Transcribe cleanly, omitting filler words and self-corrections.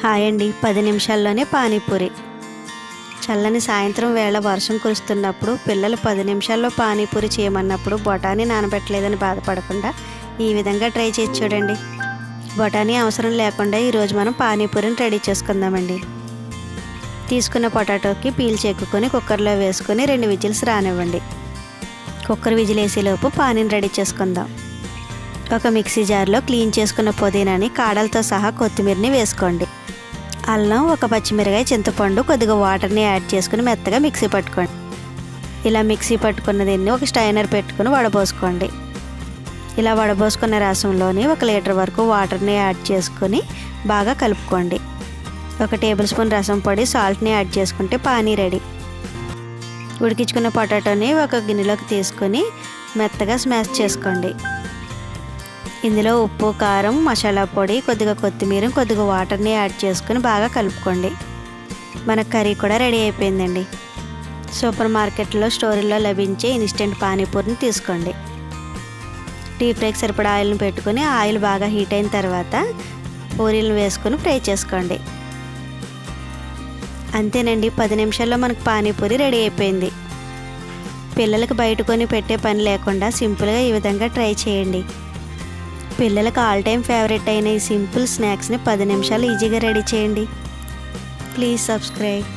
Hi అండి. 10 నిమిషాల్లోనే పానీపూరి. చల్లని సాయంత్రం వేళ వర్షం కురుస్తున్నప్పుడు పిల్లలు 10 నిమిషాల్లో పానీపూరి చేయమన్నప్పుడు బఠానీ నానబెట్టలేదని బాధపడకుండా ఈ విధంగా ట్రై చేసి చూడండి. బఠానీ అవసరం లేకుండా ఈరోజు మనం పానీపూరిని రెడీ చేసుకుందామండి. తీసుకున్న పొటాటోకి పీల్ చెక్కుకొని కుక్కర్లో వేసుకొని 2 విజిల్స్ రానివ్వండి. కుక్కర్ విజిల్ వేసేలోపు పానీని రెడీ చేసుకుందాం. ఒక మిక్సీ జార్లో క్లీన్ చేసుకున్న పుదీనాని కాడలతో సహా కొత్తిమీరని వేసుకోండి. అల్లం, ఒక పచ్చిమిరకాయ, చింతపండు, కొద్దిగా వాటర్ని యాడ్ చేసుకుని మెత్తగా మిక్సీ పట్టుకోండి. ఇలా మిక్సీ పట్టుకున్న దీన్ని ఒక స్ట్రైనర్ పెట్టుకుని వడబోసుకోండి. ఇలా వడబోసుకున్న రసంలోని 1 లీటర్ వరకు వాటర్ని యాడ్ చేసుకుని బాగా కలుపుకోండి. 1 టేబుల్ స్పూన్ రసం పొడి, సాల్ట్ని యాడ్ చేసుకుంటే పానీ రెడీ. ఉడికించుకున్న పొటాటోని ఒక గిన్నెలోకి తీసుకొని మెత్తగా స్మాష్ చేసుకోండి. ఇందులో ఉప్పు, కారం, మసాలా పొడి, కొద్దిగా కొత్తిమీర, కొద్దిగా వాటర్ని యాడ్ చేసుకుని బాగా కలుపుకోండి. మన కర్రీ కూడా రెడీ అయిపోయిందండి. సూపర్ మార్కెట్లో, స్టోర్లో లభించే ఇన్స్టెంట్ పానీపూరిని తీసుకోండి. డీప్ ఫ్రైకి సరిపడా ఆయిల్ని పెట్టుకుని ఆయిల్ బాగా హీట్ అయిన తర్వాత పూరీలు వేసుకొని ఫ్రై చేసుకోండి. అంతేనండి, 10 నిమిషాల్లో మనకు పానీపూరి రెడీ అయిపోయింది. పిల్లలకు బయట కొని పెట్టే పని లేకుండా సింపుల్గా ఈ విధంగా ట్రై చేయండి. పిల్లలకు ఆల్ టైమ్ ఫేవరెట్ అయిన ఈ సింపుల్ స్నాక్స్ని 10 నిమిషాలు ఈజీగా రెడీ చేయండి. Please subscribe.